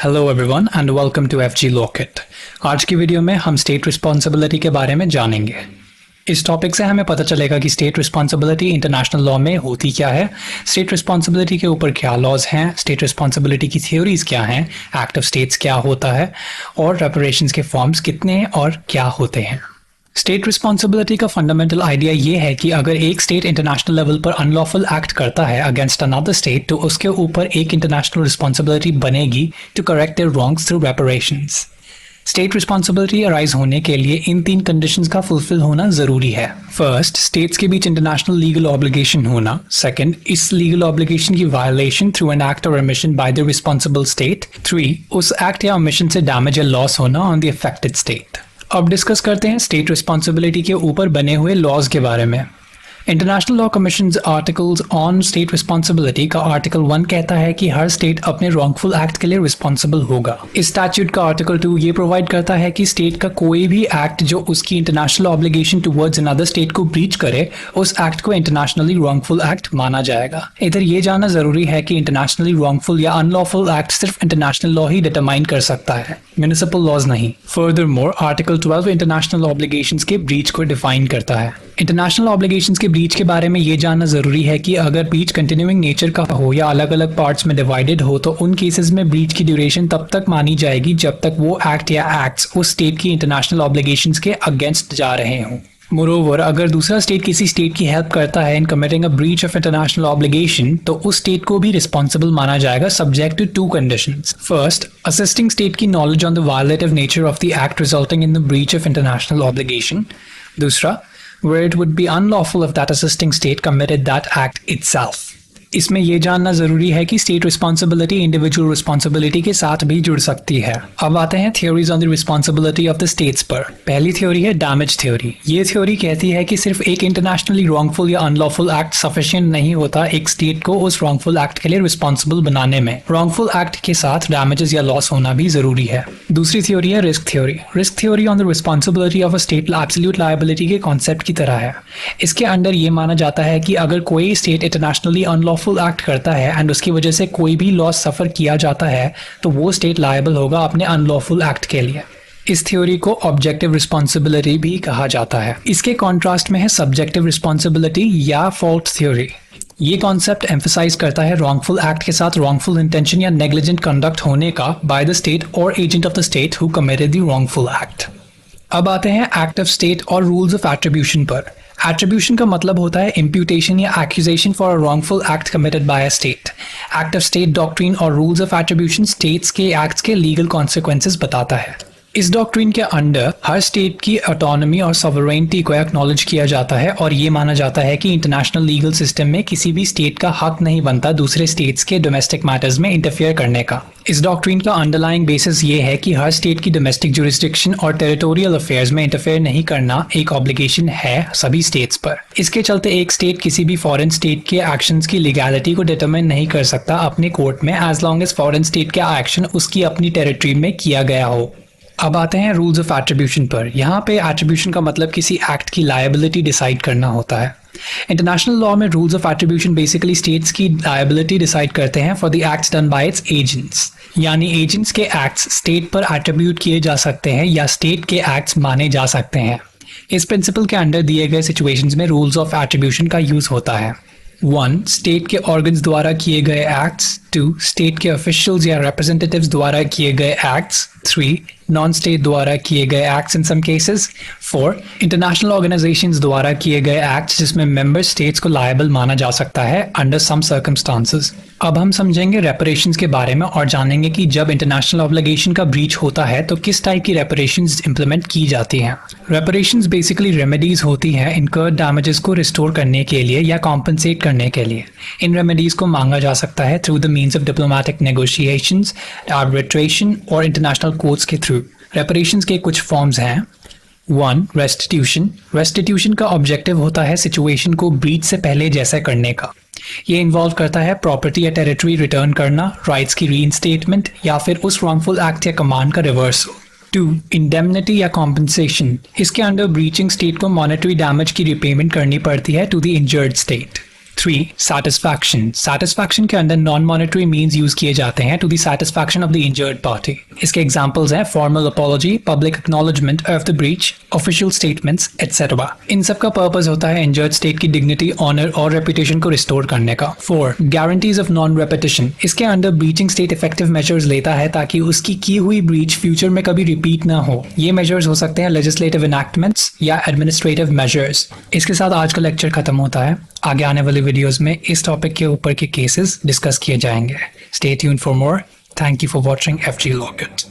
Hello everyone and welcome to FG locket. आज की video में हम स्टेट रिस्पॉन्सिबिलिटी के बारे में जानेंगे। इस टॉपिक से हमें पता चलेगा कि स्टेट रिस्पॉन्सिबिलिटी इंटरनेशनल लॉ में होती क्या है, स्टेट रिस्पॉन्सिबिलिटी के ऊपर क्या लॉज हैं, स्टेट रिस्पॉन्सिबिलिटी की थ्योरीज क्या हैं, एक्ट ऑफ स्टेट्स क्या होता है और रेपरेशंस के फॉर्म्स कितने हैं और क्या होते हैं। स्टेट रिस्पॉन्सिबिलिटी का फंडामेंटल आइडिया ये है कि अगर एक स्टेट इंटरनेशनल लेवल पर अनलॉफुल एक्ट करता है अगेंस्ट अनदर स्टेट तो उसके ऊपर एक इंटरनेशनल रिस्पॉन्सिबिलिटी बनेगी to correct their wrongs through reparations. State responsibility arise होने के लिए इन 3 कंडीशंस का फुलफिल होना जरूरी है। फर्स्ट, स्टेट्स के बीच इंटरनेशनल लीगल ऑब्लिगेशन होना। सेकंड, इस लीगल ऑब्लिगेशन की वायलेशन थ्रू एन एक्ट और omission by the responsible state. 3, उस एक्ट या ओमिशन से डैमेज या लॉस होना ऑन द अफेक्टेड स्टेट। अब डिस्कस करते हैं स्टेट रिस्पॉन्सिबिलिटी के ऊपर बने हुए लॉज के बारे में। International law commission articles on state responsibility का आर्टिकल 1 कहता है कि हर स्टेट अपने रॉन्गफुल एक्ट के लिए रिस्पॉन्सिबल होगा। इस स्टैट्यूट का आर्टिकल 2 ये प्रोवाइड करता है कि स्टेट का कोई भी एक्ट जो उसकी international obligation towards another state को ब्रीच करे उस एक्ट को इंटरनेशनली रॉन्गफुल एक्ट माना जाएगा। इधर ये जानना जरूरी है कि इंटरनेशनली रॉन्गफुल या अनलॉफुल एक्ट सिर्फ इंटरनेशनल लॉ ही डिटरमाइन कर सकता है, म्युनिसिपल लॉज नहीं। फर्दरमोर आर्टिकल 12 इंटरनेशनल ऑब्लिगेशंस के ब्रीच को डिफाइन करता है। इंटरनेशनल ऑब्लिगेशंस के ब्रीच के बारे में ये जानना जरूरी है कि अगर ब्रीच कंटिन्यूइंग नेचर का हो या अलग अलग पार्ट्स में डिवाइडेड हो तो उन केसेस में ब्रीच की ड्यूरेशन तब तक मानी जाएगी जब तक वो एक्ट या एक्ट्स उस स्टेट की इंटरनेशनल ऑब्लिगेशंस के अगेंस्ट जा रहे हों। मोरोवर, अगर दूसरा स्टेट किसी स्टेट की हेल्प करता है in committing a breach of international obligation तो उस स्टेट को भी रिस्पॉन्सिबल माना जाएगा subject to 2 conditions. First, assisting state की knowledge on the violative nature of the act resulting in the breach of international obligation. दूसरा, where it would be unlawful if that assisting state committed that act itself. इसमें यह जानना जरूरी है कि state responsibility individual responsibility के साथ भी जुड़ सकती है। अब आते हैं theories on the responsibility of the states पर। पहली थ्योरी है डैमेज थ्योरी। ये थ्योरी कहती है कि सिर्फ एक इंटरनेशनली रॉन्गफुल या अनलॉफुल एक्ट सफिशिएंट नहीं होता एक स्टेट को उस रॉन्गफुल एक्ट के लिए रिस्पॉन्सिबल बनाने में, रॉन्गफुल एक्ट के साथ डैमेजेस या लॉस होना भी जरूरी है। दूसरी थ्योरी है risk theory. Risk theory on the responsibility of a state absolute liability के कॉन्सेप्ट की तरह है। इसके अंडर ये माना जाता है कि अगर कोई स्टेट इंटरनेशनली अनलॉफुल एक्ट करता है एंड उसकी वजह से कोई भी लॉस सफर किया जाता है तो वो स्टेट लायबल होगा अपने अनलॉफुल एक्ट के लिए। इस थ्योरी को ऑब्जेक्टिव रिस्पॉन्सिबिलिटी भी कहा जाता है। इसके कॉन्ट्रास्ट में है सब्जेक्टिव रिस्पॉन्सिबिलिटी या फॉल्ट थ्योरी। ये कॉन्सेप्ट एम्फसाइज करता है रॉन्गफुल एक्ट के साथ रॉन्गफुल इंटेंशन या नेग्लिजेंट कंडक्ट होने का बाय द स्टेट और agent of the state who committed the wrongful act. अब आते हैं एक्ट ऑफ स्टेट और रूल्स ऑफ एट्रीब्यूशन पर। एट्रीब्यूशन का मतलब होता है इम्प्यूटेशन या accusation for a wrongful act committed by a state. Act of state doctrine और रूल्स ऑफ एट्रीब्यूशन स्टेट्स के एक्ट्स के लीगल कॉन्सिक्वेंसेस बताता है। इस डॉक्ट्रिन के अंडर हर स्टेट की ऑटोनॉमी और सॉवरेनिटी को एक्नॉलेज किया जाता है और ये माना जाता है कि इंटरनेशनल लीगल सिस्टम में किसी भी स्टेट का हक नहीं बनता दूसरे स्टेट्स के डोमेस्टिक मैटर्स में इंटरफेयर करने का। इस डॉक्ट्रिन का अंडरलाइंग बेसिस ये है कि हर स्टेट की डोमेस्टिक जुरिस्डिक्शन और टेरिटोरियल अफेयर्स में इंटरफेयर नहीं करना एक ऑब्लिगेशन है सभी स्टेट्स पर। इसके चलते एक स्टेट किसी भी फॉरेन स्टेट के एक्शंस की लीगैलिटी को डिटरमाइन नहीं कर सकता अपने कोर्ट में as long as foreign state का एक्शन उसकी अपनी टेरिटरी में किया गया हो। अब आते हैं रूल्स ऑफ एट्रीब्यूशन पर। यहाँ पे एट्रीब्यूशन का मतलब किसी एक्ट की लायबिलिटी डिसाइड करना होता है। इंटरनेशनल लॉ में rules of attribution basically states की लायबिलिटी डिसाइड करते हैं for the acts done by it's agents, यानी एजेंट्स के एक्ट्स स्टेट पर एट्रीब्यूट किए जा सकते हैं या स्टेट के एक्ट्स माने जा सकते हैं। इस प्रिंसिपल के अंडर दिए गए सिचुएशंस में रूल्स ऑफ एट्रीब्यूशन का यूज होता है। 1, स्टेट के ऑर्गन्स द्वारा किए गए एक्ट्स। 2, स्टेट के ऑफिशियल्स या रिप्रेजेंटेटिव्स द्वारा किए गए एक्ट्स। 3, नॉन स्टेट द्वारा किए गए acts in some cases. 4, international organisations द्वारा किए गए एक्ट्स जिसमें मेंबर स्टेट्स को लायबल माना जा सकता है अंडर सम सर्कमस्टांसेस। अब हम समझेंगे रेपरेशंस के बारे में और जानेंगे कि जब इंटरनेशनल ऑब्लिगेशन का ब्रीच होता है तो किस टाइप की रेपरेशंस इंप्लीमेंट की जाती हैं। रेपरेशंस बेसिकली रेमेडीज होती हैं इनकर्ड डैमेजेस को रिस्टोर करने के लिए या कॉम्पनसेट करने के लिए। इन रेमेडीज को मांगा जा सकता है through the means of diplomatic negotiations, arbitration और इंटरनेशनल कोर्ट्स के थ्रू। रेपरेशंस के कुछ फॉर्म्स हैं। 1, रेस्टिट्यूशन। रेस्टिट्यूशन का ऑब्जेक्टिव होता है सिचुएशन को ब्रीच से पहले जैसा करने का। ये इन्वॉल्व करता है प्रॉपर्टी या टेरिटरी रिटर्न करना, राइट्स की रीइंस्टेटमेंट या फिर उस रॉन्गफुल एक्ट या कमांड का रिवर्सल। 2, इंडेमनिटी या कॉम्पनसेशन। इसके अंडर ब्रीचिंग स्टेट को मॉनेटरी डैमेज की रिपेमेंट करनी पड़ती है to the injured state. 3. Satisfaction. Satisfaction के अंदर नॉन मॉनेटरी मीन्स यूज किए जाते हैं to the satisfaction of the injured party. इसके एग्जांपल्स हैं formal apology, public acknowledgement of the breach, official statements etcetera. इन सब का पर्पस होता है इंजर्ड स्टेट की डिग्निटी, ऑनर और रेपुटेशन को रिस्टोर करने का. 4. Guarantees of non repetition. इसके अंदर ब्रीचिंग स्टेट इफेक्टिव मेजर्स लेता है ताकि उसकी की हुई ब्रीच फ्यूचर में कभी रिपीट ना हो. ये मेजर्स हो सकते हैं लेजिस्लेटिव इनैक्टमेंट्स या एडमिनिस्ट्रेटिव मेजर्स. इसके साथ आज का लेक्चर खत्म होता है. आगे आने वाले वीडियोस में इस टॉपिक के ऊपर के केसेस डिस्कस किए जाएंगे. Stay tuned for more. Thank you for watching FG Locket.